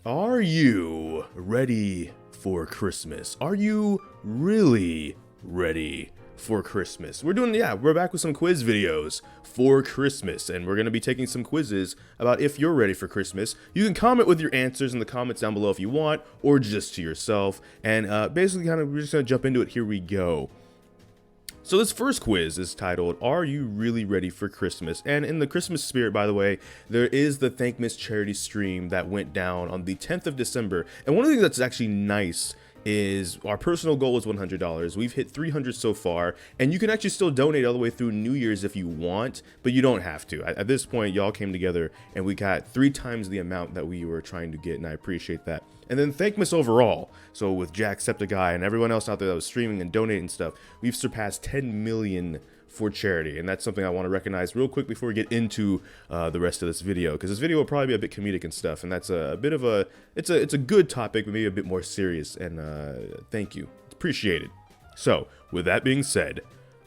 Are you ready for Christmas? Are you really ready for Christmas? We're back with some quiz videos for Christmas, and we're going to be taking some quizzes about if you're ready for Christmas. You can comment with your answers in the comments down below if you want, or just to yourself, and basically we're just going to jump into it. Here we go. So this first quiz is titled, Are You Really Ready for Christmas? And in the Christmas spirit, by the way, there is the Thankmas charity stream that went down on the 10th of December. And one of the things that's actually nice is our personal goal is $100. We've hit 300 so far, and you can actually still donate all the way through New Year's if you want, but you don't have to. At this point, y'all came together and we got 3 times the amount that we were trying to get, and I appreciate that. And then Thankmas overall, so with Jacksepticeye and everyone else out there that was streaming and donating stuff, we've surpassed 10 million for charity, and that's something I want to recognize real quick before we get into the rest of this video, because this video will probably be a bit comedic and stuff, and that's a bit of it's a good topic, but maybe a bit more serious, and thank you, appreciate it. So with that being said,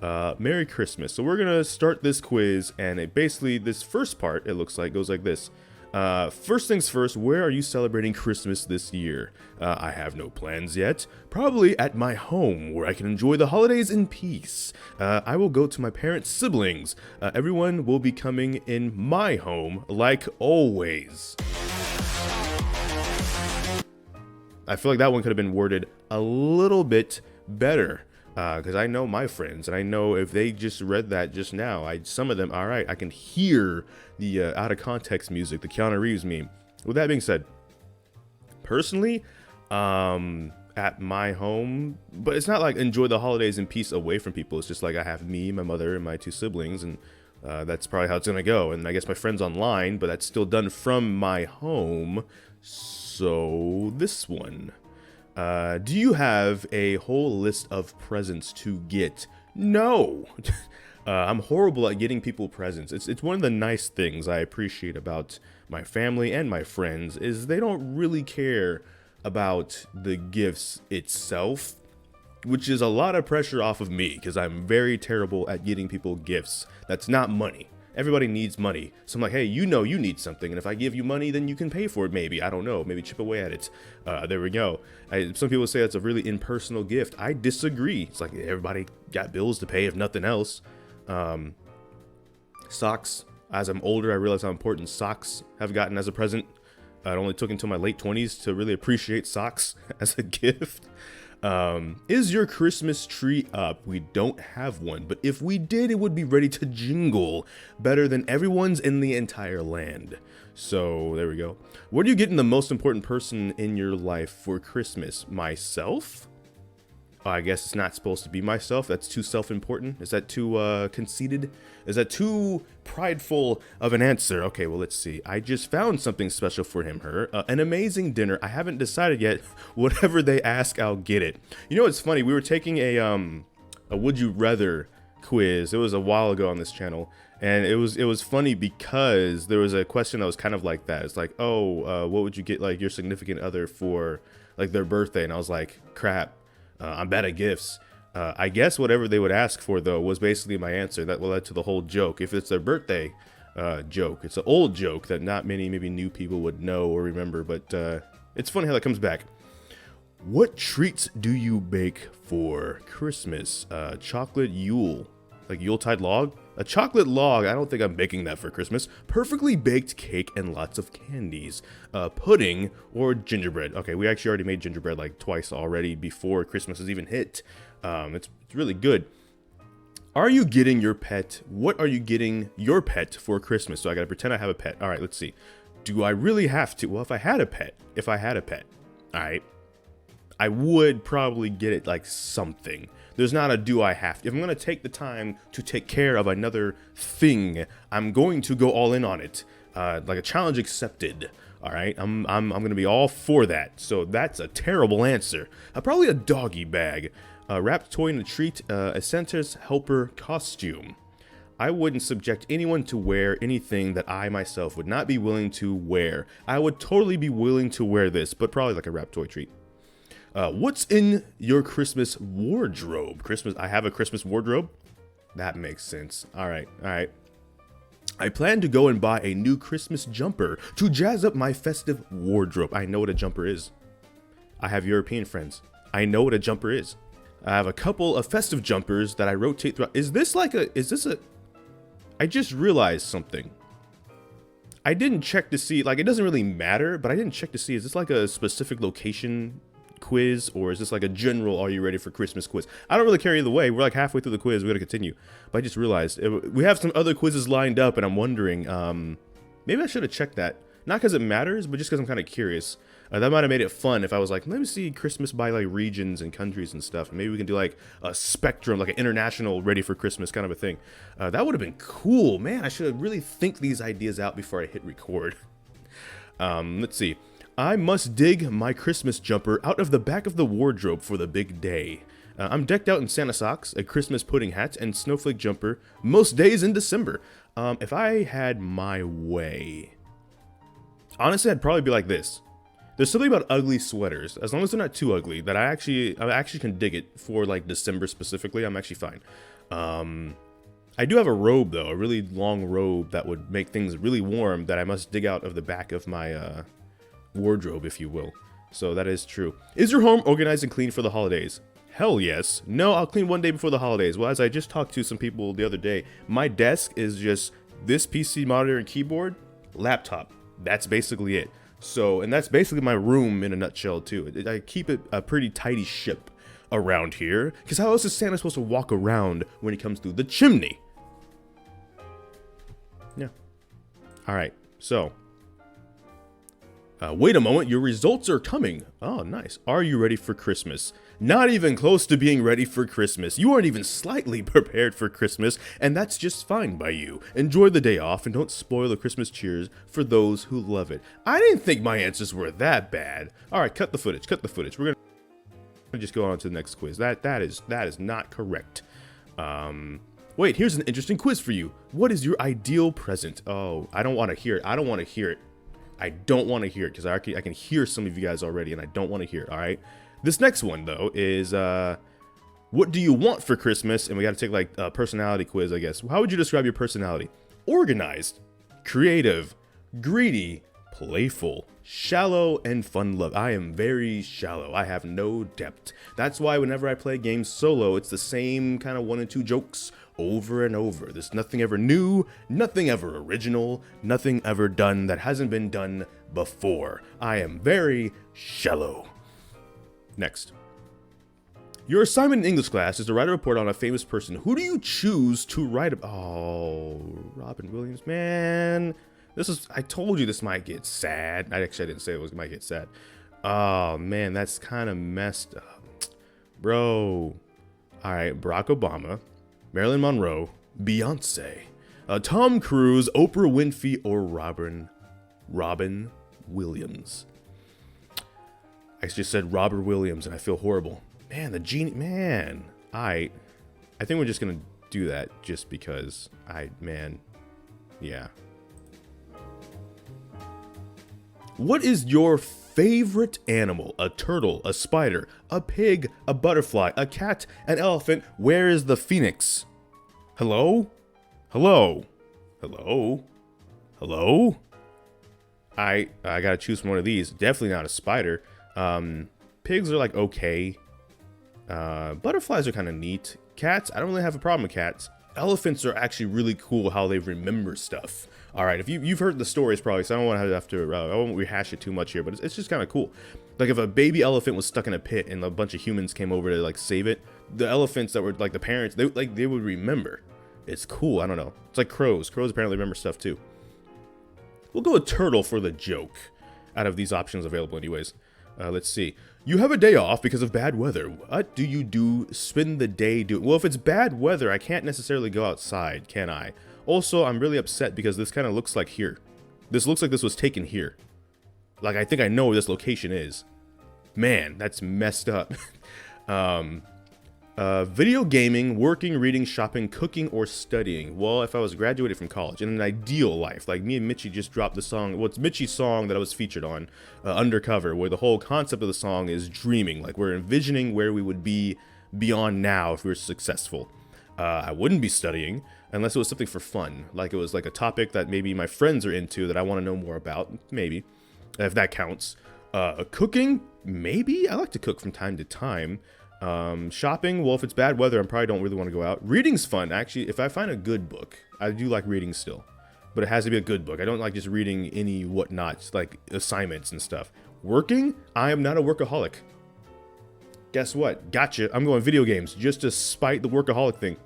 Merry Christmas. So we're gonna start this quiz, and basically this first part, it looks like, goes like this. First things first, where are you celebrating Christmas this year? I have no plans yet. Probably at my home, where I can enjoy the holidays in peace. I will go to my parents' siblings. Everyone will be coming in my home, like always. I feel like that one could have been worded a little bit better. Because I know my friends, and I know if they just read that just now, some of them, all right, I can hear the out of context music, the Keanu Reeves meme. With that being said, personally, at my home, but it's not like enjoy the holidays in peace away from people. It's just like I have me, my mother, and my 2 siblings, and that's probably how it's gonna go. And I guess my friends online, but that's still done from my home. So this one. Do you have a whole list of presents to get? No. I'm horrible at getting people presents. It's one of the nice things I appreciate about my family and my friends is they don't really care about the gifts itself, which is a lot of pressure off of me because I'm very terrible at getting people gifts. That's not money. Everybody needs money. So I'm like, hey, you know you need something, and if I give you money, then you can pay for it maybe. I don't know. Maybe chip away at it. There we go. Some people say that's a really impersonal gift. I disagree. It's like everybody got bills to pay, if nothing else. Socks. As I'm older, I realize how important socks have gotten as a present. It only took until my late 20s to really appreciate socks as a gift. Is your Christmas tree up? We don't have one, but if we did, it would be ready to jingle better than everyone's in the entire land. So there we go. What are you getting the most important person in your life for Christmas? Myself? I guess it's not supposed to be myself. That's too self-important. Is that too conceited? Is that too prideful of an answer? Okay, well, let's see. I just found something special for him, her. An amazing dinner. I haven't decided yet. Whatever they ask, I'll get it. You know, it's funny. We were taking a Would You Rather quiz. It was a while ago on this channel. And it was funny because there was a question that was kind of like that. It's like, oh, what would you get like your significant other for like their birthday? And I was like, crap. I'm bad at gifts. I guess whatever they would ask for, though, was basically my answer. That led to the whole joke. If it's their birthday joke, it's an old joke that not many maybe new people would know or remember, but it's funny how that comes back. What treats do you bake for Christmas? Chocolate Yule, like Yuletide log? A chocolate log, I don't think I'm baking that for Christmas. Perfectly baked cake and lots of candies. Pudding or gingerbread. Okay, we actually already made gingerbread like twice already before Christmas has even hit. It's really good. Are you getting your pet? What are you getting your pet for Christmas? So I gotta pretend I have a pet. All right, let's see. Do I really have to? Well, if I had a pet, all right, I would probably get it like something. There's not a do I have to. If I'm going to take the time to take care of another thing, I'm going to go all in on it. Like a challenge accepted. All right, I'm going to be all for that. So that's a terrible answer. Probably a doggy bag, a wrapped toy and a treat, a Santa's helper costume. I wouldn't subject anyone to wear anything that I myself would not be willing to wear. I would totally be willing to wear this, but probably like a wrapped toy treat. What's in your Christmas wardrobe? I have a Christmas wardrobe. That makes sense. All right. I plan to go and buy a new Christmas jumper to jazz up my festive wardrobe. I know what a jumper is. I have European friends. I know what a jumper is. I have a couple of festive jumpers that I rotate throughout. Is this a... I just realized something. I didn't check to see, like, it doesn't really matter, but I didn't check to see, is this like a specific location quiz, or is this like a general are you ready for Christmas quiz? I don't really care either way. We're like halfway through the quiz. We gotta continue. But I just realized we have some other quizzes lined up, and I'm wondering, maybe I should have checked that. Not because it matters, but just because I'm kind of curious. That might have made it fun if I was like, let me see Christmas by like regions and countries and stuff. Maybe we can do like a spectrum, like an international ready for Christmas kind of a thing. That would have been cool, man. I should have really think these ideas out before I hit record. Let's see. I must dig my Christmas jumper out of the back of the wardrobe for the big day. I'm decked out in Santa socks, a Christmas pudding hat, and snowflake jumper most days in December. If I had my way, honestly, I'd probably be like this. There's something about ugly sweaters, as long as they're not too ugly, that I actually can dig it for like December specifically. I'm actually fine. I do have a robe though, a really long robe that would make things really warm that I must dig out of the back of my wardrobe, if you will. So that is true. Is your home organized and clean for the holidays? Hell yes. No, I'll clean one day before the holidays. Well, as I just talked to some people the other day, my desk is just this PC monitor and keyboard, laptop. That's basically it. So, and that's basically my room in a nutshell too. I keep it a pretty tidy ship around here, because how else is Santa supposed to walk around when he comes through the chimney? Yeah. All right. So, wait a moment. Your results are coming. Oh, nice. Are you ready for Christmas? Not even close to being ready for Christmas. You aren't even slightly prepared for Christmas, and that's just fine by you. Enjoy the day off and don't spoil the Christmas cheers for those who love it. I didn't think my answers were that bad. All right, cut the footage. Cut the footage. We're gonna just go on to the next quiz. That is not correct. Wait, here's an interesting quiz for you. What is your ideal present? Oh, I don't want to hear it. I don't want to hear it. I don't want to hear it because I can hear some of you guys already, and I don't want to hear it. All right. This next one, though, is what do you want for Christmas? And we got to take like a personality quiz, I guess. How would you describe your personality? Organized, creative, greedy, playful, shallow, and fun-loving. I am very shallow. I have no depth. That's why whenever I play games solo, it's the same kind of 1 and 2 jokes over and over. There's nothing ever new, nothing ever original, nothing ever done that hasn't been done before. I am very shallow. Next. Your assignment in English class is to write a report on a famous person. Who do you choose to write about? Oh, Robin Williams, man. I told you this might get sad. I didn't say it might get sad. Oh, man, that's kind of messed up. Bro. All right, Barack Obama, Marilyn Monroe, Beyonce, Tom Cruise, Oprah Winfrey, or Robin Williams. I just said Robert Williams, and I feel horrible. Man, the genie, man. I think we're just gonna do that just because yeah. What is your favorite animal? A turtle, a spider, a pig, a butterfly, a cat, an elephant. Where is the phoenix? Hello? Hello? Hello? Hello? I gotta choose from one of these. Definitely not a spider. Pigs are like okay. Butterflies are kind of neat. Cats, I don't really have a problem with cats. Elephants are actually really cool how they remember stuff. All right, if you've heard the stories probably, so I don't want to have to, I won't rehash it too much here, but it's just kind of cool. Like if a baby elephant was stuck in a pit and a bunch of humans came over to like save it, the elephants that were like the parents, they would remember. It's cool. I don't know. It's like crows. Crows apparently remember stuff too. We'll go with turtle for the joke out of these options available anyways. Let's see. You have a day off because of bad weather. What do you do? Spend the day doing? Well, if it's bad weather, I can't necessarily go outside, can I? Also, I'm really upset because this kind of looks like here. This looks like this was taken here. Like, I think I know where this location is. Man, that's messed up. Video gaming, working, reading, shopping, cooking, or studying. Well, if I was graduated from college in an ideal life, like me and Mitchie just dropped the song. Well, it's Mitchie's song that I was featured on, Undercover, where the whole concept of the song is dreaming. Like we're envisioning where we would be beyond now if we were successful. I wouldn't be studying unless it was something for fun, like it was like a topic that maybe my friends are into that I want to know more about, maybe, if that counts. Cooking, maybe. I like to cook from time to time. Shopping, well, if it's bad weather, I probably don't really want to go out. Reading's fun, actually. If I find a good book, I do like reading still, but it has to be a good book. I don't like just reading any whatnot, like assignments and stuff. Working, I am not a workaholic. Guess what? Gotcha. I'm going video games just to spite the workaholic thing.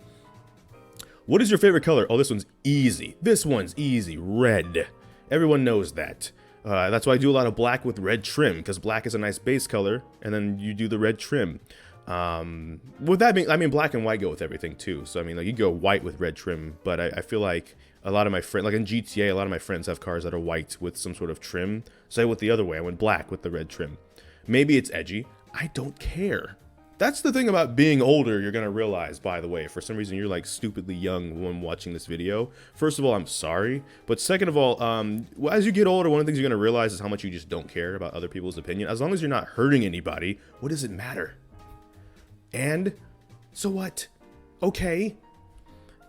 What is your favorite color? Oh, this one's easy. This one's easy. Red. Everyone knows that. That's why I do a lot of black with red trim, because black is a nice base color, and then you do the red trim. With that being, I mean, black and white go with everything too. So I mean, like you go white with red trim, but I feel like a lot of my friends, like in GTA, a lot of my friends have cars that are white with some sort of trim. So I went the other way. I went black with the red trim. Maybe it's edgy. I don't care. That's the thing about being older, you're gonna realize, by the way. For some reason, you're like stupidly young when watching this video. First of all, I'm sorry. But second of all, as you get older, one of the things you're gonna realize is how much you just don't care about other people's opinion. As long as you're not hurting anybody, what does it matter? And so what? Okay.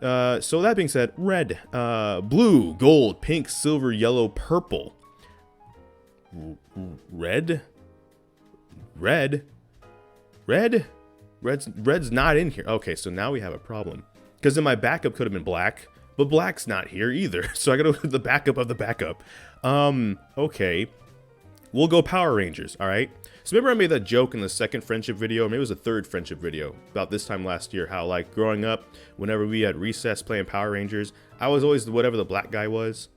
So that being said, red, blue, gold, pink, silver, yellow, purple. Red? Red's not in here. Okay, so now we have a problem. Because then my backup could have been black, but black's not here either. So I gotta go with the backup of the backup. Okay. We'll go Power Rangers, alright? So remember I made that joke in the second friendship video, or maybe it was the third friendship video, about this time last year, how like growing up, whenever we had recess playing Power Rangers, I was always whatever the black guy was.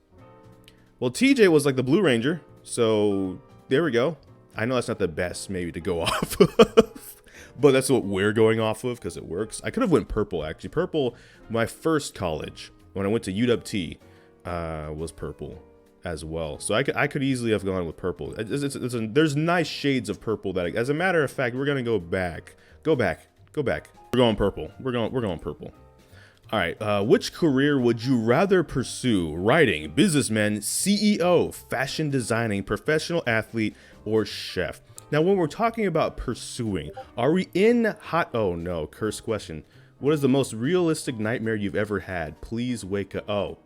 Well, TJ was like the Blue Ranger, so there we go. I know that's not the best maybe to go off of, but that's what we're going off of because it works. I could have went purple, actually. Purple, my first college, when I went to UW-T, was purple as well. So I could easily have gone with purple. There's nice shades of purple that, as a matter of fact, we're going to go back. Go back. We're going purple. We're going purple. All right, which career would you rather pursue? Writing, businessman, CEO, fashion designing, professional athlete, or chef? Now, when we're talking about pursuing, are we in hot... Oh, no, curse question. What is the most realistic nightmare you've ever had? Please wake up... Oh.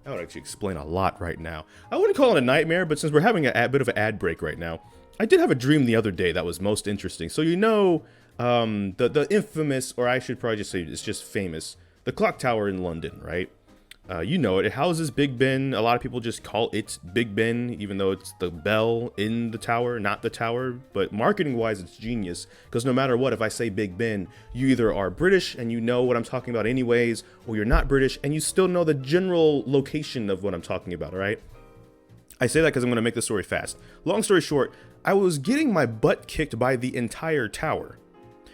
That would actually explain a lot right now. I wouldn't call it a nightmare, but since we're having a bit of an ad break right now, I did have a dream the other day that was most interesting. So you know... the infamous, or I should probably just say it's just famous, the clock tower in London, right? You know it. It houses Big Ben. A lot of people just call it Big Ben, even though it's the bell in the tower, not the tower. But marketing-wise, it's genius, because no matter what, if I say Big Ben, you either are British and you know what I'm talking about anyways, or you're not British and you still know the general location of what I'm talking about, all right? I say that because I'm going to make the story fast. Long story short, I was getting my butt kicked by the entire tower.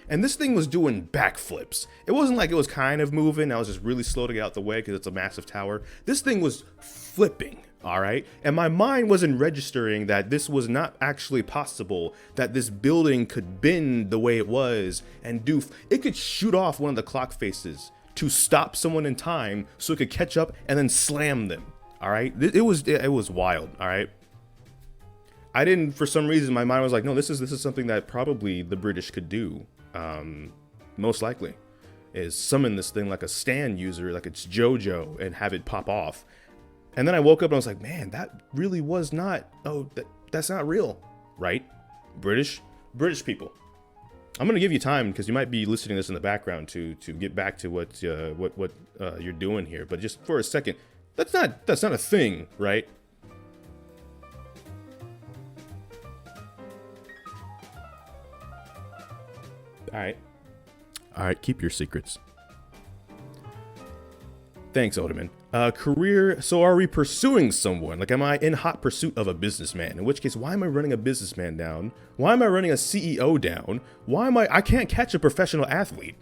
And this thing was doing backflips. It wasn't like it was kind of moving. I was just really slow to get out the way because it's a massive tower. This thing was flipping, all right? And my mind wasn't registering that this was not actually possible, that this building could bend the way it was and it could shoot off one of the clock faces to stop someone in time so it could catch up and then slam them, all right? It was wild, all right? I didn't, for some reason, my mind was like, no, this is something that probably the British could do. Most likely is summon this thing like a stand user, like it's JoJo, and have it pop off. And then I woke up and I was like, man, that really was not, that's not real, right? British people. I'm gonna give you time because you might be listening to this in the background to get back to what you're doing here, but just for a second, that's not a thing, right? All right, keep your secrets. Thanks, Odeman. Career, so are we pursuing someone? Like, am I in hot pursuit of a businessman? In which case, why am I running a businessman down? Why am I running a CEO down? I can't catch a professional athlete.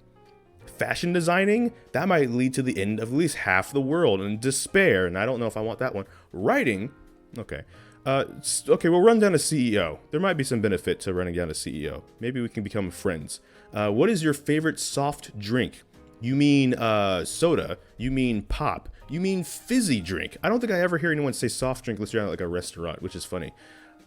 Fashion designing, that might lead to the end of at least half the world and despair, and I don't know if I want that one. Writing, okay. Okay, we'll run down a CEO. There might be some benefit to running down a CEO. Maybe we can become friends. What is your favorite soft drink? You mean soda? You mean pop? You mean fizzy drink? I don't think I ever hear anyone say soft drink unless you're at like a restaurant, which is funny.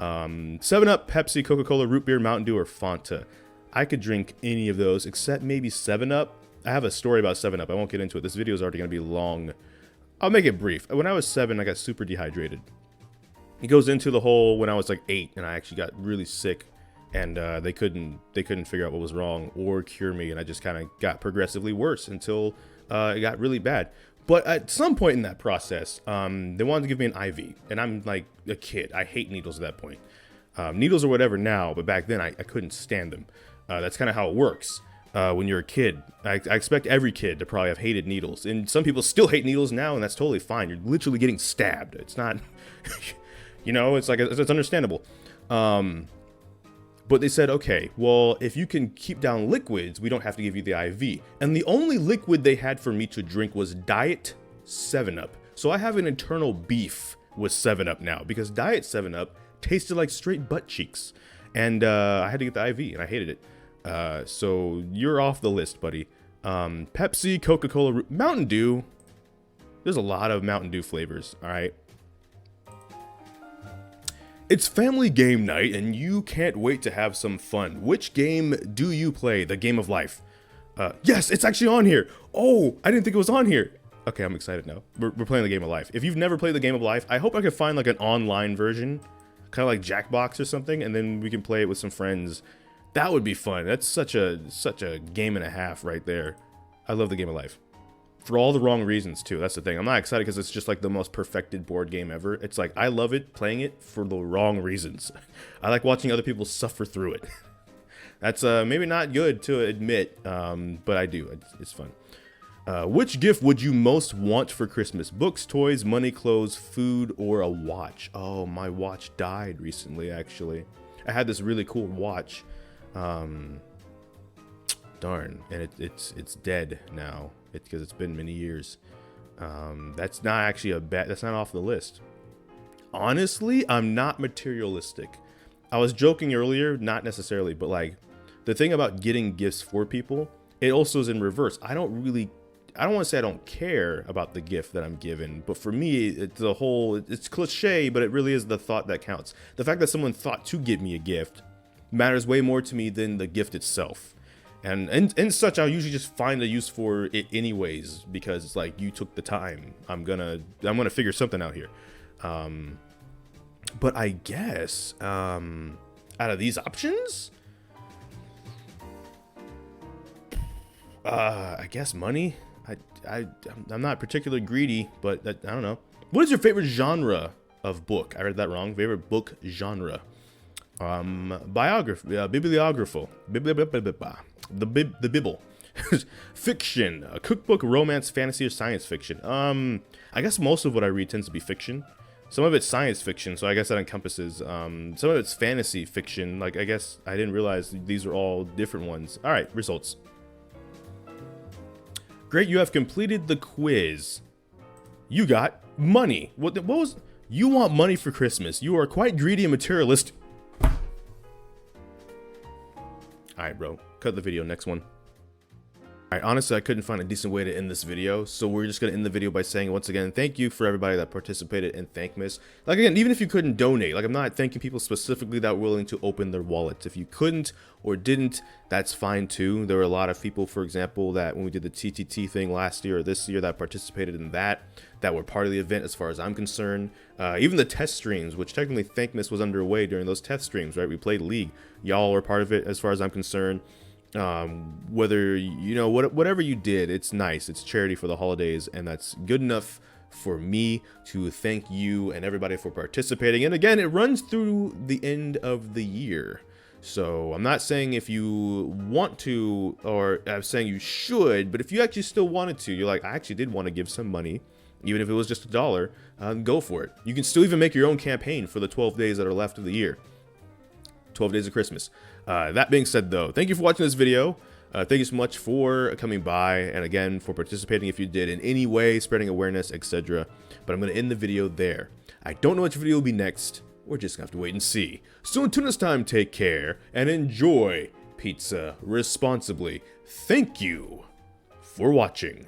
7-Up, Pepsi, Coca-Cola, root beer, Mountain Dew, or Fanta. I could drink any of those except maybe 7-Up. I have a story about 7-Up. I won't get into it. This video is already going to be long. I'll make it brief. When I was 7, I got super dehydrated. It goes into the whole when I was like 8 and I actually got really sick, and they couldn't figure out what was wrong or cure me, and I just kind of got progressively worse until it got really bad. But at some point in that process, they wanted to give me an IV, and I'm like a kid. I hate needles at that point. Needles or whatever now, but back then I couldn't stand them. That's kind of how it works when you're a kid. I expect every kid to probably have hated needles, and some people still hate needles now, and that's totally fine. You're literally getting stabbed. It's not, you know, it's like it's understandable. But they said, okay, well, if you can keep down liquids, we don't have to give you the IV. And the only liquid they had for me to drink was Diet 7-Up. So I have an internal beef with 7-Up now, because Diet 7-Up tasted like straight butt cheeks. And I had to get the IV, and I hated it. So you're off the list, buddy. Pepsi, Coca-Cola, Mountain Dew. There's a lot of Mountain Dew flavors, all right? It's family game night, and you can't wait to have some fun. Which game do you play? The game of life. Yes, it's actually on here. Oh, I didn't think it was on here. Okay, I'm excited now. We're playing the game of life. If you've never played the game of life, I hope I could find like an online version, kind of like Jackbox or something, and then we can play it with some friends. That would be fun. That's such a game and a half right there. I love the game of life. For all the wrong reasons, too. That's the thing. I'm not excited because it's just like the most perfected board game ever. It's like, I love it, playing it for the wrong reasons. I like watching other people suffer through it. That's maybe not good to admit, but I do. It's fun. Which gift would you most want for Christmas? Books, toys, money, clothes, food, or a watch? Oh, my watch died recently, actually. I had this really cool watch. Darn, and it's dead now. Because it's been many years. That's not actually that's not off the list. Honestly, I'm not materialistic. I was joking earlier, not necessarily, but like the thing about getting gifts for people, it also is in reverse. I don't want to say I don't care about the gift that I'm given, but for me, it's cliche, but it really is the thought that counts. The fact that someone thought to give me a gift matters way more to me than the gift itself. And such, I'll usually just find a use for it anyways, because it's like, you took the time. I'm gonna figure something out here. But I guess out of these options, I guess money. I'm not particularly greedy, but I don't know. What is your favorite genre of book? I read that wrong. Favorite book genre. Biography, bibliographical, the Bible, fiction, cookbook, romance, fantasy, or science fiction. I guess most of what I read tends to be fiction. Some of it's science fiction, so I guess that encompasses. Some of it's fantasy fiction. Like, I guess I didn't realize these are all different ones. All right, results. Great, you have completed the quiz. You got money. What was? You want money for Christmas? You are quite greedy and materialistic. Alright, bro. Cut the video. Next one. Alright, honestly, I couldn't find a decent way to end this video, so we're just going to end the video by saying, once again, thank you for everybody that participated in Thankmas. Like, again, even if you couldn't donate, like, I'm not thanking people specifically that were willing to open their wallets. If you couldn't or didn't, that's fine too. There were a lot of people, for example, that when we did the TTT thing last year or this year that participated in that were part of the event as far as I'm concerned. Even the test streams, which technically Thankmas was underway during those test streams, right? We played League. Y'all were part of it as far as I'm concerned. Whether, you know, whatever you did, it's nice. It's charity for the holidays, and that's good enough for me to thank you and everybody for participating. And again, it runs through the end of the year. So I'm not saying if you want to, or I'm saying you should, but if you actually still wanted to, you're like, I actually did want to give some money, even if it was just $1, go for it. You can still even make your own campaign for the 12 days that are left of the year. 12 days of Christmas. That being said, though, thank you for watching this video. Thank you so much for coming by, and again, for participating if you did in any way, spreading awareness, etc. But I'm going to end the video there. I don't know which video will be next. We're just going to have to wait and see. So until next time, take care and enjoy pizza responsibly. Thank you for watching.